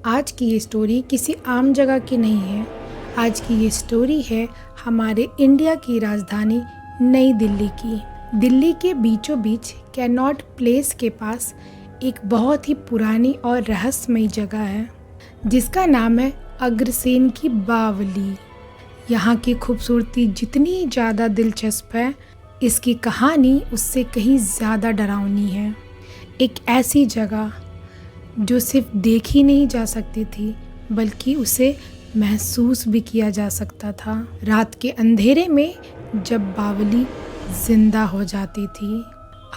आज की ये स्टोरी किसी आम जगह की नहीं है। आज की ये स्टोरी है हमारे इंडिया की राजधानी नई दिल्ली की। दिल्ली के बीचों बीच कैनॉट प्लेस के पास एक बहुत ही पुरानी और रहस्यमयी जगह है जिसका नाम है अग्रसेन की बावली। यहाँ की खूबसूरती जितनी ज़्यादा दिलचस्प है, इसकी कहानी उससे कहीं ज़्यादा डरावनी है। एक ऐसी जगह जो सिर्फ देखी नहीं जा सकती थी बल्कि उसे महसूस भी किया जा सकता था। रात के अंधेरे में जब बावली जिंदा हो जाती थी,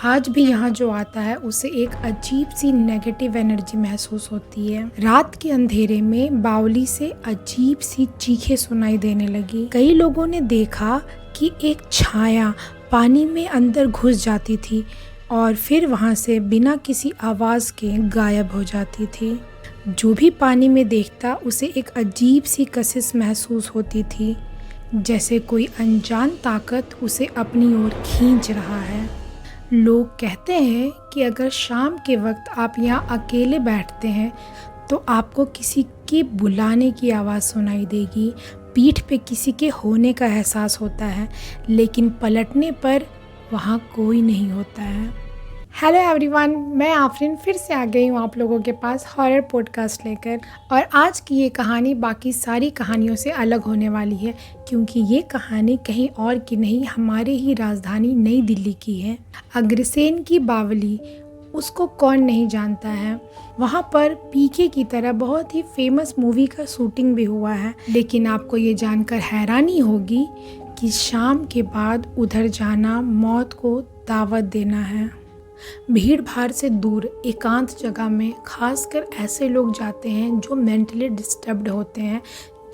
आज भी यहाँ जो आता है उसे एक अजीब सी नेगेटिव एनर्जी महसूस होती है। रात के अंधेरे में बावली से अजीब सी चीखें सुनाई देने लगी। कई लोगों ने देखा कि एक छाया पानी में अंदर घुस जाती थी और फिर वहाँ से बिना किसी आवाज़ के गायब हो जाती थी। जो भी पानी में देखता उसे एक अजीब सी कशिश महसूस होती थी, जैसे कोई अनजान ताकत उसे अपनी ओर खींच रहा है। लोग कहते हैं कि अगर शाम के वक्त आप यहाँ अकेले बैठते हैं तो आपको किसी के बुलाने की आवाज़ सुनाई देगी, पीठ पे किसी के होने का एहसास होता है, लेकिन पलटने पर वहाँ कोई नहीं होता है। हेलो एवरीवन, मैं आफरीन फिर से आ गई हूँ आप लोगों के पास हॉरर पॉडकास्ट लेकर। और आज की ये कहानी बाकी सारी कहानियों से अलग होने वाली है, क्योंकि ये कहानी कहीं और की नहीं, हमारे ही राजधानी नई दिल्ली की है। अग्रसेन की बावली, उसको कौन नहीं जानता है। वहाँ पर पीके की तरह बहुत ही फेमस मूवी का शूटिंग भी हुआ है। लेकिन आपको ये जानकर हैरानी होगी कि शाम के बाद उधर जाना मौत को दावत देना है। भीड़ भाड़ से दूर एकांत जगह में खासकर ऐसे लोग जाते हैं जो मेंटली डिस्टर्ब्ड होते हैं,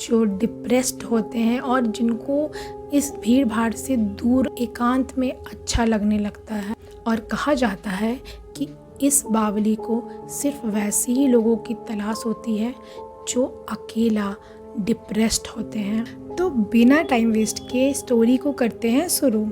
जो डिप्रेस्ड होते हैं और जिनको इस भीड़ भाड़ से दूर एकांत में अच्छा लगने लगता है। और कहा जाता है कि इस बावली को सिर्फ वैसे ही लोगों की तलाश होती है जो अकेला डिप्रेस्ड होते हैं। तो बिना टाइम वेस्ट के स्टोरी को करते हैं शुरू।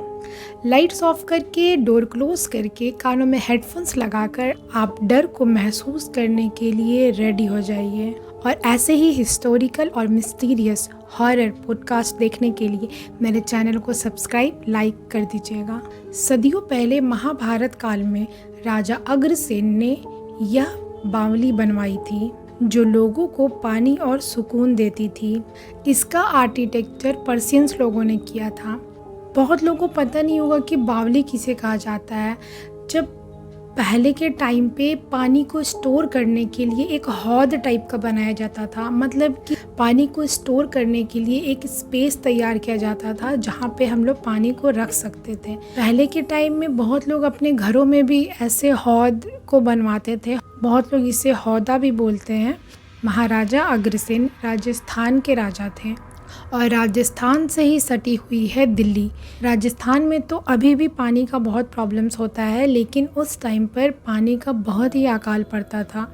लाइट्स ऑफ करके, डोर क्लोज करके, कानों में हेडफोन्स लगाकर आप डर को महसूस करने के लिए रेडी हो जाइए। और ऐसे ही हिस्टोरिकल और मिस्टीरियस हॉरर पॉडकास्ट देखने के लिए मेरे चैनल को सब्सक्राइब, लाइक कर दीजिएगा। सदियों पहले महाभारत काल में राजा अग्रसेन ने यह बावली बनवाई थी जो लोगों को पानी और सुकून देती थी। इसका आर्किटेक्चर पर्शियंस लोगों ने किया था। बहुत लोगों को पता नहीं होगा कि बावली किसे कहा जाता है। जब पहले के टाइम पे पानी को स्टोर करने के लिए एक हौद टाइप का बनाया जाता था, मतलब कि पानी को स्टोर करने के लिए एक स्पेस तैयार किया जाता था जहाँ पे हम लोग पानी को रख सकते थे। पहले के टाइम में बहुत लोग अपने घरों में भी ऐसे हौद को बनवाते थे। बहुत लोग इसे हौदा भी बोलते हैं। महाराजा अग्रसेन राजस्थान के राजा थे और राजस्थान से ही सटी हुई है दिल्ली। राजस्थान में तो अभी भी पानी का बहुत प्रॉब्लम्स होता है, लेकिन उस टाइम पर पानी का बहुत ही अकाल पड़ता था।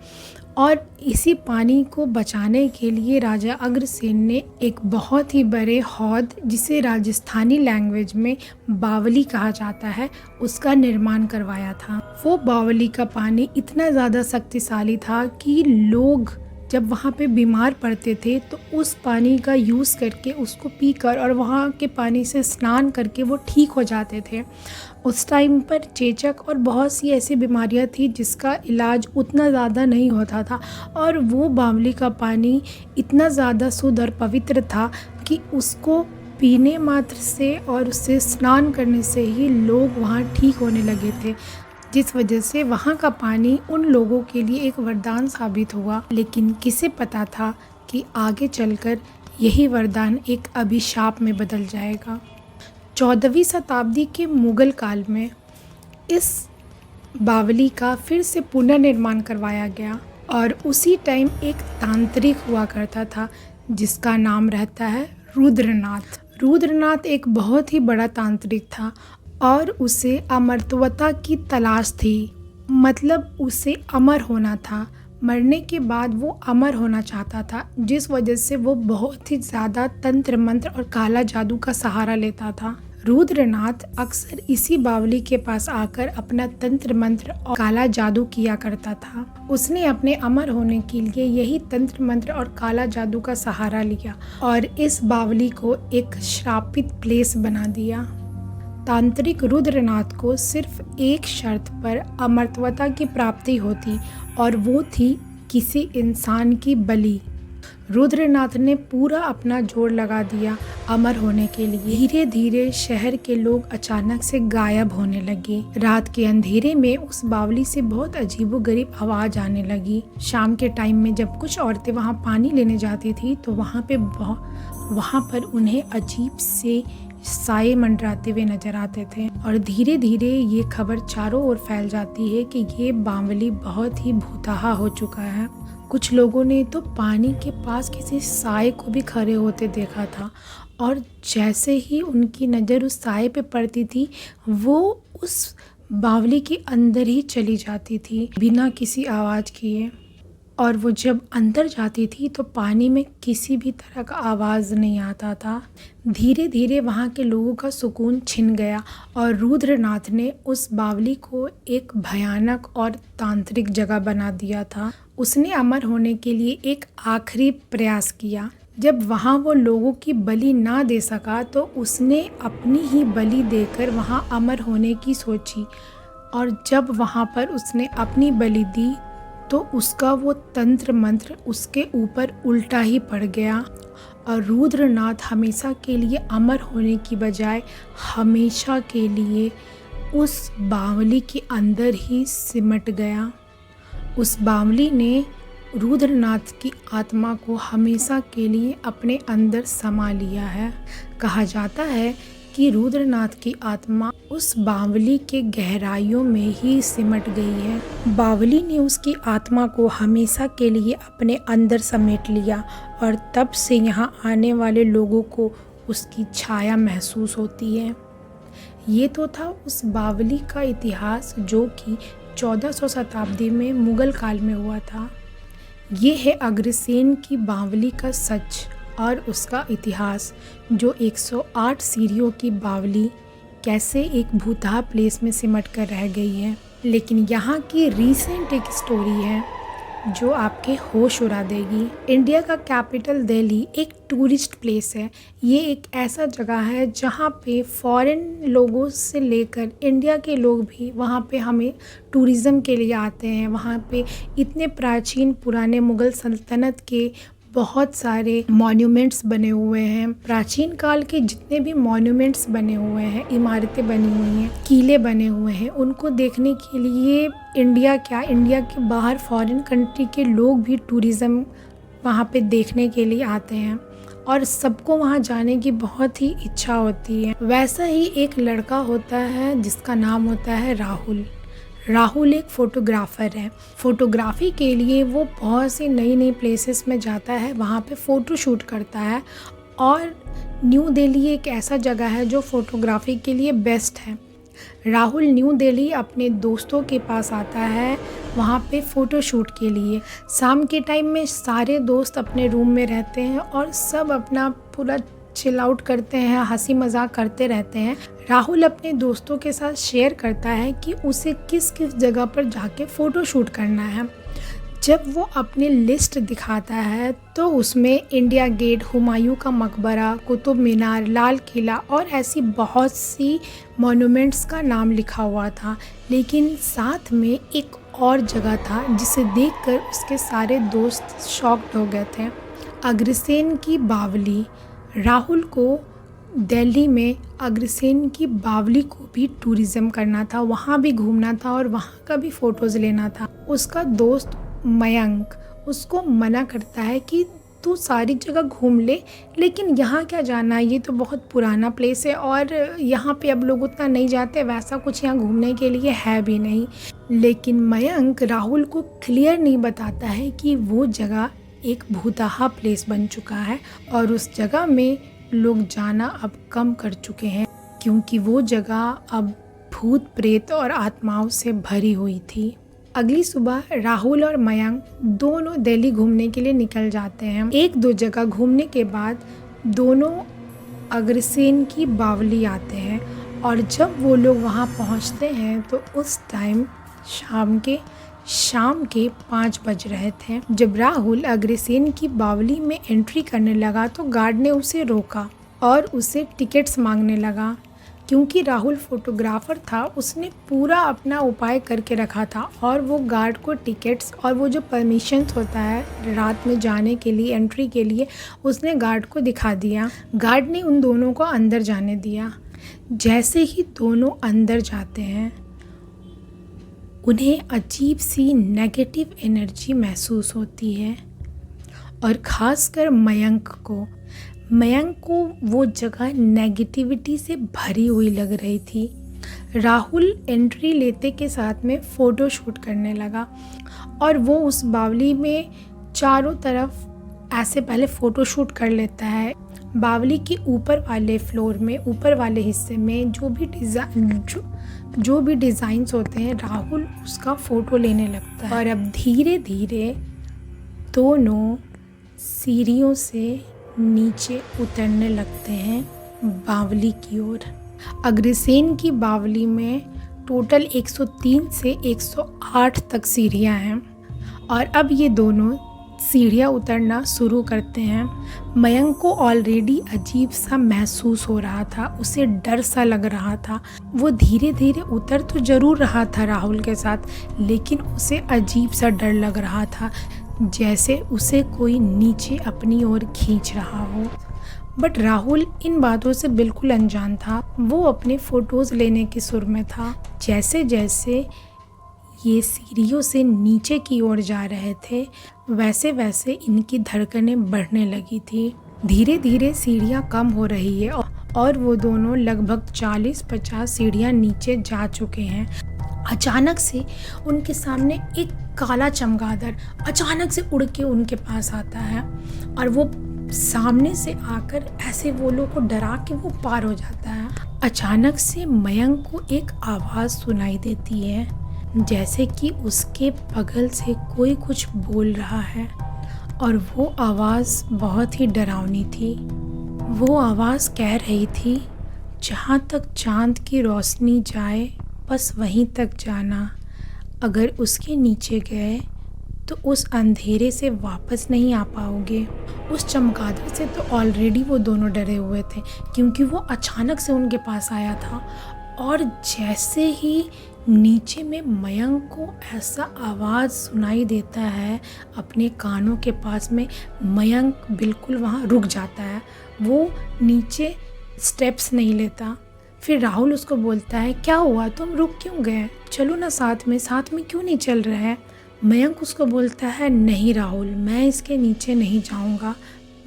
और इसी पानी को बचाने के लिए राजा अग्रसेन ने एक बहुत ही बड़े हौद, जिसे राजस्थानी लैंग्वेज में बावली कहा जाता है, उसका निर्माण करवाया था। वो बावली का पानी इतना ज़्यादा शक्तिशाली था कि लोग जब वहाँ पे बीमार पड़ते थे तो उस पानी का यूज़ करके, उसको पीकर और वहाँ के पानी से स्नान करके वो ठीक हो जाते थे। उस टाइम पर चेचक और बहुत सी ऐसी बीमारियाँ थी जिसका इलाज उतना ज़्यादा नहीं होता था, और वो बावली का पानी इतना ज़्यादा शुद्ध और पवित्र था कि उसको पीने मात्र से और उससे स्नान करने से ही लोग वहाँ ठीक होने लगे थे, जिस वजह से वहाँ का पानी उन लोगों के लिए एक वरदान साबित हुआ। लेकिन किसे पता था कि आगे चलकर यही वरदान एक अभिशाप में बदल जाएगा। 14वीं शताब्दी के मुग़ल काल में इस बावली का फिर से पुनर्निर्माण करवाया गया और उसी टाइम एक तांत्रिक हुआ करता था जिसका नाम रहता है रुद्रनाथ। रुद्रनाथ एक बहुत ही बड़ा तांत्रिक था और उसे अमरत्वता की तलाश थी, मतलब उसे अमर होना था। मरने के बाद वो अमर होना चाहता था, जिस वजह से वो बहुत ही ज़्यादा तंत्र मंत्र और काला जादू का सहारा लेता था। रुद्रनाथ अक्सर इसी बावली के पास आकर अपना तंत्र मंत्र और काला जादू किया करता था। उसने अपने अमर होने के लिए यही तंत्र मंत्र और काला जादू का सहारा लिया और इस बावली को एक श्रापित प्लेस बना दिया। तांत्रिक रुद्रनाथ को सिर्फ एक शर्त पर अमरत्वता की प्राप्ति होती और वो थी किसी इंसान की बलि। रुद्रनाथ ने पूरा अपना जोर लगा दिया अमर होने के लिए। धीरे धीरे शहर के लोग अचानक से गायब होने लगे। रात के अंधेरे में उस बावली से बहुत अजीबोगरीब आवाज आने लगी। शाम के टाइम में जब कुछ औरतें वहां पानी लेने जाती थी तो वहां पर उन्हें अजीब से साए मंडराते हुए नजर आते थे और धीरे धीरे ये खबर चारों ओर फैल जाती है कि ये बावली बहुत ही भूताहा हो चुका है। कुछ लोगों ने तो पानी के पास किसी साए को भी खड़े होते देखा था और जैसे ही उनकी नज़र उस साए पे पड़ती थी वो उस बावली के अंदर ही चली जाती थी बिना किसी आवाज़ किए। और वो जब अंदर जाती थी तो पानी में किसी भी तरह का आवाज़ नहीं आता था। धीरे धीरे वहाँ के लोगों का सुकून छिन गया और रुद्रनाथ ने उस बावली को एक भयानक और तांत्रिक जगह बना दिया था। उसने अमर होने के लिए एक आखिरी प्रयास किया। जब वहाँ वो लोगों की बलि ना दे सका तो उसने अपनी ही बलि देकर वहाँ अमर होने की सोची और जब वहाँ पर उसने अपनी बलि दी तो उसका वो तंत्र मंत्र उसके ऊपर उल्टा ही पड़ गया और रुद्रनाथ हमेशा के लिए अमर होने की बजाय हमेशा के लिए उस बावली के अंदर ही सिमट गया। उस बावली ने रुद्रनाथ की आत्मा को हमेशा के लिए अपने अंदर समा लिया है। कहा जाता है कि रुद्रनाथ की आत्मा उस बावली के गहराइयों में ही सिमट गई है। बावली ने उसकी आत्मा को हमेशा के लिए अपने अंदर समेट लिया और तब से यहाँ आने वाले लोगों को उसकी छाया महसूस होती है। ये तो था उस बावली का इतिहास जो कि 1400 शताब्दी में मुगल काल में हुआ था। ये है अग्रसेन की बावली का सच और उसका इतिहास, जो 108 सीढ़ियों की बावली कैसे एक भूतहा प्लेस में सिमट कर रह गई है। लेकिन यहाँ की रीसेंट एक स्टोरी है जो आपके होश उड़ा देगी। इंडिया का कैपिटल दिल्ली एक टूरिस्ट प्लेस है। ये एक ऐसा जगह है जहाँ पे फॉरेन लोगों से लेकर इंडिया के लोग भी वहाँ पे हमें टूरिज़्म के लिए आते हैं। वहाँ पे इतने प्राचीन पुराने मुग़ल सल्तनत के बहुत सारे मॉन्यूमेंट्स बने हुए हैं। प्राचीन काल के जितने भी मॉन्यूमेंट्स बने हुए हैं, इमारतें बनी हुई हैं, किले बने हुए हैं, उनको देखने के लिए इंडिया के बाहर फॉरेन कंट्री के लोग भी टूरिज़्म वहाँ पे देखने के लिए आते हैं और सबको वहाँ जाने की बहुत ही इच्छा होती है। वैसा ही एक लड़का होता है जिसका नाम होता है राहुल। राहुल एक फ़ोटोग्राफ़र है। फ़ोटोग्राफ़ी के लिए वो बहुत सी नई नई प्लेसेस में जाता है, वहाँ पे फ़ोटो शूट करता है और न्यू दिल्ली एक ऐसा जगह है जो फ़ोटोग्राफ़ी के लिए बेस्ट है। राहुल न्यू दिल्ली अपने दोस्तों के पास आता है वहाँ पे फ़ोटो शूट के लिए। शाम के टाइम में सारे दोस्त अपने रूम में रहते हैं और सब अपना पूरा चिल आउट करते हैं, हंसी मजाक करते रहते हैं। राहुल अपने दोस्तों के साथ शेयर करता है कि उसे किस किस जगह पर जाके फ़ोटो शूट करना है। जब वो अपनी लिस्ट दिखाता है तो उसमें इंडिया गेट, हुमायूं का मकबरा, कुतुब मीनार, लाल किला और ऐसी बहुत सी मॉन्यूमेंट्स का नाम लिखा हुआ था। लेकिन साथ में एक और जगह था जिसे देखकर उसके सारे दोस्त शॉक्ड हो गए थे। अग्रसेन की बावली। राहुल को दिल्ली में अग्रसेन की बावली को भी टूरिज़्म करना था, वहाँ भी घूमना था और वहाँ का भी फ़ोटोज़ लेना था। उसका दोस्त मयंक उसको मना करता है कि तू सारी जगह घूम ले, लेकिन यहाँ क्या जाना, ये तो बहुत पुराना प्लेस है और यहाँ पे अब लोग उतना नहीं जाते, वैसा कुछ यहाँ घूमने के लिए है भी नहीं। लेकिन मयंक राहुल को क्लियर नहीं बताता है कि वो जगह एक भूतहा प्लेस बन चुका है और उस जगह में लोग जाना अब कम कर चुके हैं क्योंकि वो जगह अब भूत प्रेत और आत्माओं से भरी हुई थी। अगली सुबह राहुल और मयंक दोनों दिल्ली घूमने के लिए निकल जाते हैं। एक दो जगह घूमने के बाद दोनों अग्रसेन की बावली आते हैं और जब वो लोग वहाँ पहुँचते हैं तो उस टाइम शाम के 5 बज रहे थे। जब राहुल अग्रसेन की बावली में एंट्री करने लगा तो गार्ड ने उसे रोका और उसे टिकट्स मांगने लगा। क्योंकि राहुल फोटोग्राफर था, उसने पूरा अपना उपाय करके रखा था और वो गार्ड को टिकट्स और वो जो परमिशंस होता है रात में जाने के लिए, एंट्री के लिए, उसने गार्ड को दिखा दिया। गार्ड ने उन दोनों को अंदर जाने दिया। जैसे ही दोनों अंदर जाते हैं उन्हें अजीब सी नेगेटिव एनर्जी महसूस होती है और ख़ासकर मयंक को वो जगह नेगेटिविटी से भरी हुई लग रही थी। राहुल एंट्री लेते के साथ में फ़ोटो शूट करने लगा और वो उस बावली में चारों तरफ ऐसे पहले फ़ोटो शूट कर लेता है। बावली के ऊपर वाले फ्लोर में, ऊपर वाले हिस्से में जो भी डिज़ाइंस होते हैं, राहुल उसका फ़ोटो लेने लगता है। और अब धीरे धीरे दोनों सीढ़ियों से नीचे उतरने लगते हैं बावली की ओर। अग्रसेन की बावली में टोटल 103 से 108 तक सीढ़ियाँ हैं और अब ये दोनों सीढ़ियाँ उतरना शुरू करते हैं। मयंक को ऑलरेडी अजीब सा महसूस हो रहा था, उसे डर सा लग रहा था। वो धीरे धीरे उतर तो ज़रूर रहा था राहुल के साथ, लेकिन उसे अजीब सा डर लग रहा था, जैसे उसे कोई नीचे अपनी ओर खींच रहा हो। बट राहुल इन बातों से बिल्कुल अनजान था। वो अपने फ़ोटोज़ लेने के सुर में था। जैसे जैसे ये सीढ़ियों से नीचे की ओर जा रहे थे, वैसे वैसे इनकी धड़कनें बढ़ने लगी थी। धीरे धीरे सीढ़ियाँ कम हो रही है और वो दोनों लगभग 40-50 सीढ़ियाँ नीचे जा चुके हैं। अचानक से उनके सामने एक काला चमगादड़ अचानक से उड़ के उनके पास आता है और वो सामने से आकर ऐसे वो लोग को डरा के वो पार हो जाता है। अचानक से मयंक को एक आवाज़ सुनाई देती है, जैसे कि उसके बगल से कोई कुछ बोल रहा है और वो आवाज़ बहुत ही डरावनी थी। वो आवाज़ कह रही थी, जहाँ तक चाँद की रोशनी जाए बस वहीं तक जाना, अगर उसके नीचे गए तो उस अंधेरे से वापस नहीं आ पाओगे। उस चमगादड़ से तो ऑलरेडी वो दोनों डरे हुए थे, क्योंकि वो अचानक से उनके पास आया था और जैसे ही नीचे में मयंक को ऐसा आवाज़ सुनाई देता है अपने कानों के पास में, मयंक बिल्कुल वहाँ रुक जाता है। वो नीचे स्टेप्स नहीं लेता। फिर राहुल उसको बोलता है, क्या हुआ, तुम रुक क्यों गए, चलो ना साथ में क्यों नहीं चल रहे हैं। मयंक उसको बोलता है, नहीं राहुल, मैं इसके नीचे नहीं जाऊंगा।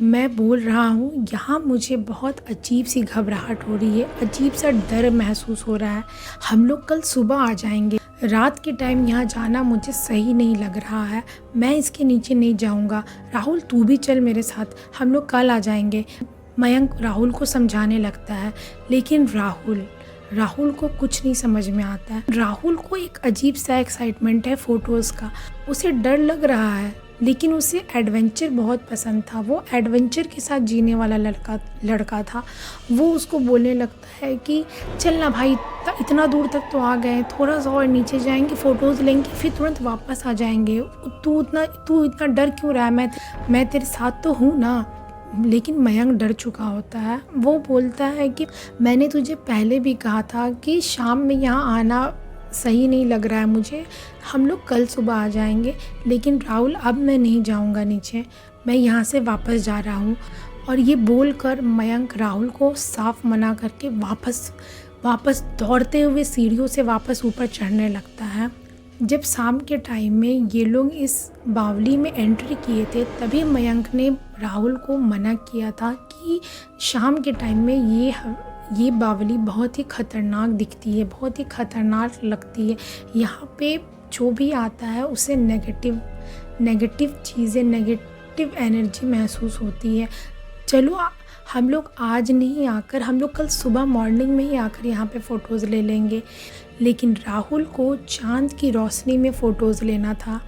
मैं बोल रहा हूँ, यहाँ मुझे बहुत अजीब सी घबराहट हो रही है, अजीब सा डर महसूस हो रहा है। हम लोग कल सुबह आ जाएंगे, रात के टाइम यहाँ जाना मुझे सही नहीं लग रहा है। मैं इसके नीचे नहीं जाऊँगा। राहुल तू भी चल मेरे साथ, हम लोग कल आ जाएंगे। मयंक राहुल को समझाने लगता है, लेकिन राहुल को कुछ नहीं समझ में आता है। राहुल को एक अजीब सा एक्साइटमेंट है फ़ोटोज़ का। उसे डर लग रहा है, लेकिन उसे एडवेंचर बहुत पसंद था। वो एडवेंचर के साथ जीने वाला लड़का था। वो उसको बोलने लगता है कि चल ना भाई, इतना दूर तक तो आ गए, थोड़ा सा और नीचे जाएंगे, फ़ोटोज़ लेंगे, फिर तुरंत वापस आ जाएंगे। तू इतना डर क्यों रहा है, मैं तेरे साथ तो हूँ ना। लेकिन मयंक डर चुका होता है। वो बोलता है कि मैंने तुझे पहले भी कहा था कि शाम में यहाँ आना सही नहीं लग रहा है मुझे, हम लोग कल सुबह आ जाएंगे। लेकिन राहुल, अब मैं नहीं जाऊँगा नीचे, मैं यहाँ से वापस जा रहा हूँ। और ये बोलकर मयंक राहुल को साफ मना करके वापस दौड़ते हुए सीढ़ियों से वापस ऊपर चढ़ने लगता है। जब शाम के टाइम में ये लोग इस बावली में एंट्री किए थे, तभी मयंक ने राहुल को मना किया था कि शाम के टाइम में ये बावली बहुत ही ख़तरनाक दिखती है, बहुत ही ख़तरनाक लगती है। यहाँ पे जो भी आता है उसे नेगेटिव चीज़ें, नेगेटिव एनर्जी महसूस होती है। चलो हम लोग आज नहीं आकर, हम लोग कल सुबह मॉर्निंग में ही आकर यहाँ पे फ़ोटोज़ ले लेंगे। लेकिन राहुल को चाँद की रोशनी में फ़ोटोज़ लेना था।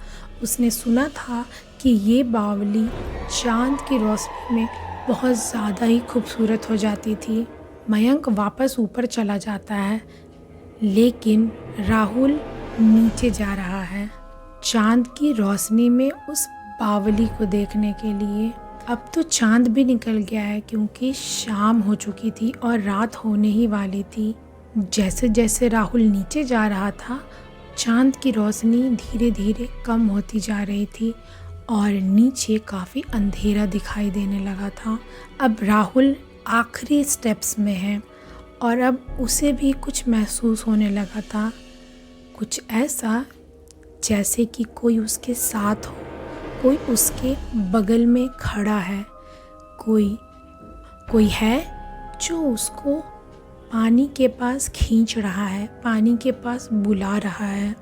उसने सुना था कि ये बावली चाँद की रोशनी में बहुत ज़्यादा ही खूबसूरत हो जाती थी। मयंक वापस ऊपर चला जाता है, लेकिन राहुल नीचे जा रहा है चांद की रोशनी में उस बावली को देखने के लिए। अब तो चांद भी निकल गया है क्योंकि शाम हो चुकी थी और रात होने ही वाली थी। जैसे जैसे राहुल नीचे जा रहा था, चांद की रोशनी धीरे धीरे कम होती जा रही थी और नीचे काफ़ी अंधेरा दिखाई देने लगा था। अब राहुल आखिरी स्टेप्स में है और अब उसे भी कुछ महसूस होने लगा था, कुछ ऐसा जैसे कि कोई उसके साथ हो, कोई उसके बगल में खड़ा है, कोई है जो उसको पानी के पास खींच रहा है, पानी के पास बुला रहा है।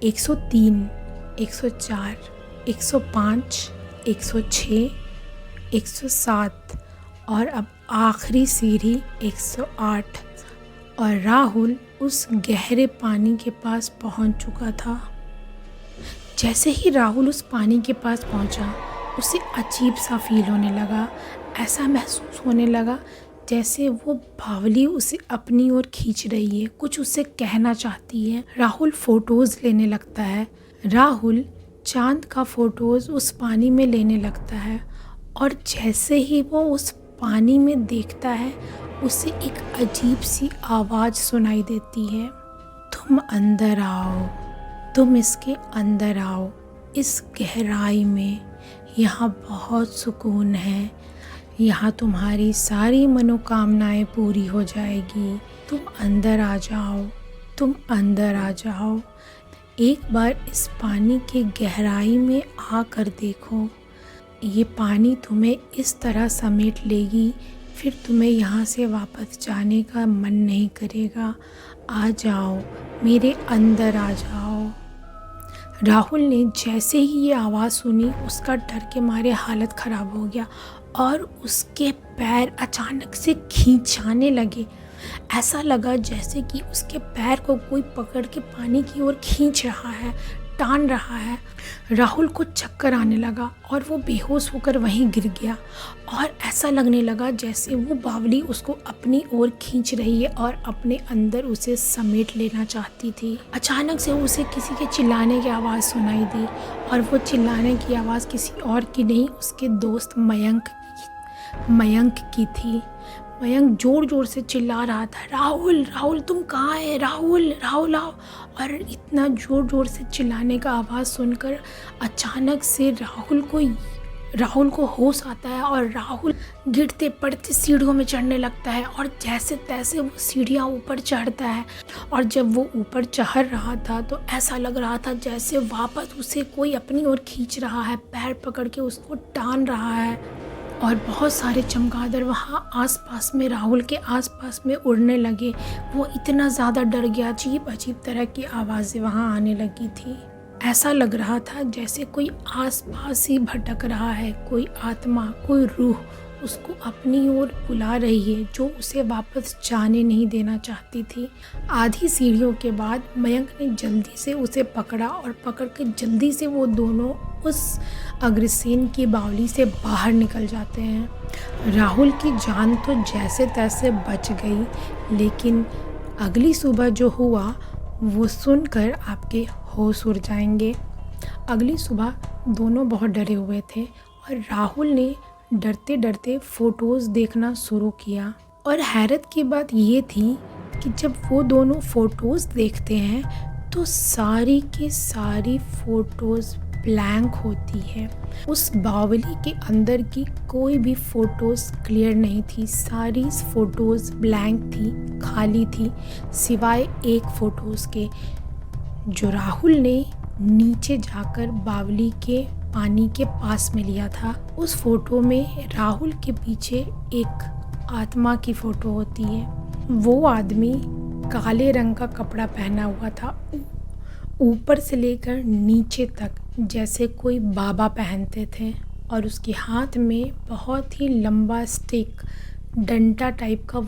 103, 104, 105, 106, 107 और अब आखिरी सीढ़ी 108 और राहुल उस गहरे पानी के पास पहुंच चुका था। जैसे ही राहुल उस पानी के पास पहुंचा, उसे अजीब सा फील होने लगा। ऐसा महसूस होने लगा जैसे वो बावली उसे अपनी ओर खींच रही है, कुछ उससे कहना चाहती है। राहुल फ़ोटोज़ लेने लगता है। राहुल चांद का फ़ोटोज़ उस पानी में लेने लगता है और जैसे ही वो उस पानी में देखता है, उसे एक अजीब सी आवाज़ सुनाई देती है, तुम अंदर आओ, तुम इसके अंदर आओ, इस गहराई में, यहाँ बहुत सुकून है, यहाँ तुम्हारी सारी मनोकामनाएं पूरी हो जाएगी, तुम अंदर आ जाओ, तुम अंदर आ जाओ। एक बार इस पानी के गहराई में आकर देखो, ये पानी तुम्हें इस तरह समेट लेगी, फिर तुम्हें यहाँ से वापस जाने का मन नहीं करेगा। आ जाओ, मेरे अंदर आ जाओ। राहुल ने जैसे ही ये आवाज़ सुनी, उसका डर के मारे हालत ख़राब हो गया और उसके पैर अचानक से खींचाने लगे। ऐसा लगा जैसे कि उसके पैर को कोई पकड़ के पानी की ओर खींच रहा है, टान रहा है। राहुल को चक्कर आने लगा और वो बेहोश होकर वहीं गिर गया और ऐसा लगने लगा जैसे वो बावली उसको अपनी ओर खींच रही है और अपने अंदर उसे समेट लेना चाहती थी। अचानक से उसे किसी के चिल्लाने की आवाज़ सुनाई दी और वो चिल्लाने की आवाज़ किसी और की नहीं, उसके दोस्त मयंक की थी। मयंक ज़ोर ज़ोर से चिल्ला रहा था, राहुल राहुल तुम कहाँ है, राहुल राहुल आओ। और इतना ज़ोर ज़ोर से चिल्लाने का आवाज़ सुनकर अचानक से राहुल को होश आता है और राहुल गिरते पड़ते सीढ़ियों में चढ़ने लगता है और जैसे तैसे वो सीढ़ियाँ ऊपर चढ़ता है। और जब वो ऊपर चढ़ रहा था तो ऐसा लग रहा था जैसे वापस उसे कोई अपनी ओर खींच रहा है, पैर पकड़ के उसको टान रहा है। और बहुत सारे चमगादड़ वहाँ आसपास में, राहुल के आसपास में उड़ने लगे। वो इतना ज़्यादा डर गया, अजीब अजीब तरह की आवाज़ें वहाँ आने लगी थी। ऐसा लग रहा था जैसे कोई आसपास ही भटक रहा है, कोई आत्मा, कोई रूह उसको अपनी ओर बुला रही है, जो उसे वापस जाने नहीं देना चाहती थी। आधी सीढ़ियों के बाद मयंक ने जल्दी से उसे पकड़ा और पकड़ के जल्दी से वो दोनों उस अग्रसेन की बावली से बाहर निकल जाते हैं। राहुल की जान तो जैसे तैसे बच गई, लेकिन अगली सुबह जो हुआ वो सुनकर आपके होश उड़ जाएंगे। अगली सुबह दोनों बहुत डरे हुए थे और राहुल ने डरते डरते फ़ोटोज़ देखना शुरू किया। और हैरत की बात ये थी कि जब वो दोनों फ़ोटोज़ देखते हैं तो सारी की सारी फ़ोटोज़ ब्लैंक होती है। उस बावली के अंदर की कोई भी फ़ोटोज़ क्लियर नहीं थी, सारी फ़ोटोज़ ब्लैंक थी, खाली थी, सिवाय एक फ़ोटोज़ के जो राहुल ने नीचे जाकर बावली के पानी के पास में लिया था। उस फ़ोटो में राहुल के पीछे एक आत्मा की फ़ोटो होती है। वो आदमी काले रंग का कपड़ा पहना हुआ था, ऊपर से लेकर नीचे तक जैसे कोई बाबा पहनते थे, और उसके हाथ में बहुत ही लंबा स्टिक, डंडा टाइप का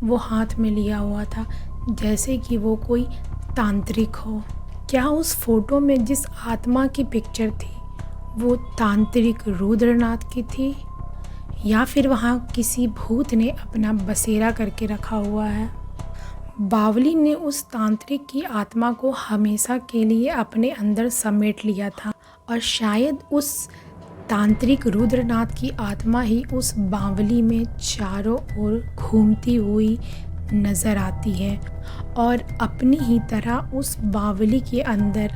वो हाथ में लिया हुआ था, जैसे कि वो कोई तांत्रिक हो। क्या उस फोटो में जिस आत्मा की पिक्चर थी वो तांत्रिक रुद्रनाथ की थी, या फिर वहाँ किसी भूत ने अपना बसेरा करके रखा हुआ है। बावली ने उस तांत्रिक की आत्मा को हमेशा के लिए अपने अंदर समेट लिया था और शायद उस तांत्रिक रुद्रनाथ की आत्मा ही उस बावली में चारों ओर घूमती हुई नज़र आती है और अपनी ही तरह उस बावली के अंदर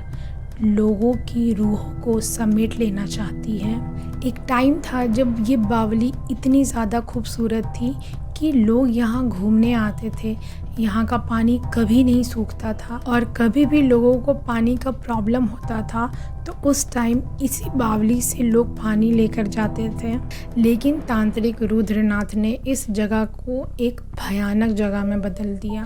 लोगों की रूह को समेट लेना चाहती है। एक टाइम था जब ये बावली इतनी ज़्यादा खूबसूरत थी कि लोग यहाँ घूमने आते थे। यहाँ का पानी कभी नहीं सूखता था और कभी भी लोगों को पानी का प्रॉब्लम होता था तो उस टाइम इसी बावली से लोग पानी लेकर जाते थे। लेकिन तांत्रिक रुद्रनाथ ने इस जगह को एक भयानक जगह में बदल दिया।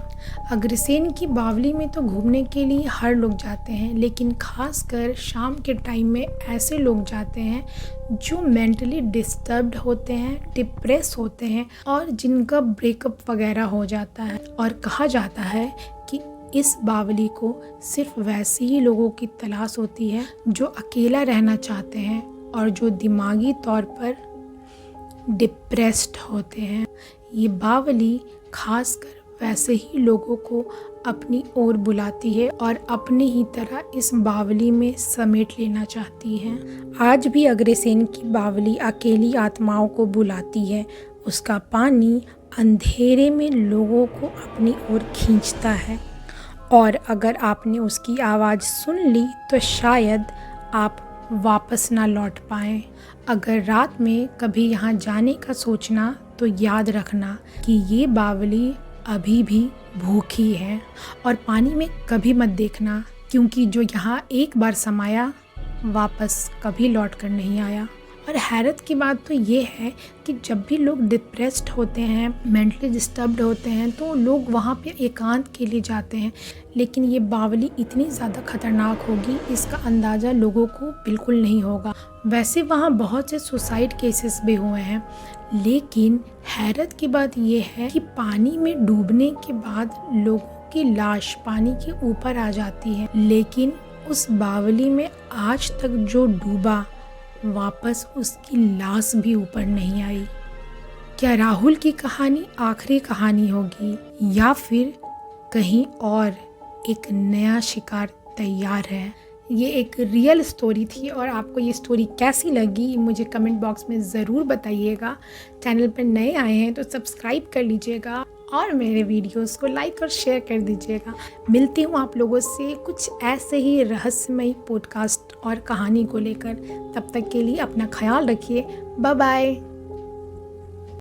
अग्रसेन की बावली में तो घूमने के लिए हर लोग जाते हैं, लेकिन खासकर शाम के टाइम में ऐसे लोग जाते हैं जो मेंटली डिस्टर्ब्ड होते हैं, डिप्रेस होते हैं और जिनका ब्रेकअप वगैरह हो जाता है। और कहा जाता है कि इस बावली को सिर्फ वैसे ही लोगों की तलाश होती है जो अकेला रहना चाहते हैं और जो दिमागी तौर पर डिप्रेस्ड होते हैं। ये बावली खासकर वैसे ही लोगों को अपनी ओर बुलाती है और अपनी ही तरह इस बावली में समेट लेना चाहती है। आज भी अग्रसेन की बावली अकेली आत्माओं को बुलाती है। उसका पानी अंधेरे में लोगों को अपनी ओर खींचता है और अगर आपने उसकी आवाज़ सुन ली तो शायद आप वापस ना लौट पाएँ। अगर रात में कभी यहाँ जाने का सोचना तो याद रखना कि ये बावली अभी भी भूखी है और पानी में कभी मत देखना, क्योंकि जो यहाँ एक बार समाया वापस कभी लौट कर नहीं आया। और हैरत की बात तो ये है कि जब भी लोग डिप्रेस्ड होते हैं, मेंटली डिस्टर्ब्ड होते हैं, तो लोग वहाँ पे एकांत के लिए जाते हैं। लेकिन ये बावली इतनी ज़्यादा खतरनाक होगी, इसका अंदाज़ा लोगों को बिल्कुल नहीं होगा। वैसे वहाँ बहुत से सुसाइड केसेस भी हुए हैं, लेकिन हैरत की बात यह है कि पानी में डूबने के बाद लोगों की लाश पानी के ऊपर आ जाती है, लेकिन उस बावली में आज तक जो डूबा वापस उसकी लाश भी ऊपर नहीं आई। क्या राहुल की कहानी आखिरी कहानी होगी या फिर कहीं और एक नया शिकार तैयार है? ये एक रियल स्टोरी थी और आपको ये स्टोरी कैसी लगी मुझे कमेंट बॉक्स में ज़रूर बताइएगा। चैनल पर नए आए हैं तो सब्सक्राइब कर लीजिएगा और मेरे वीडियोस को लाइक और शेयर कर दीजिएगा। मिलती हूँ आप लोगों से कुछ ऐसे ही रहस्यमयी पॉडकास्ट और कहानी को लेकर। तब तक के लिए अपना ख्याल रखिए। Bye bye.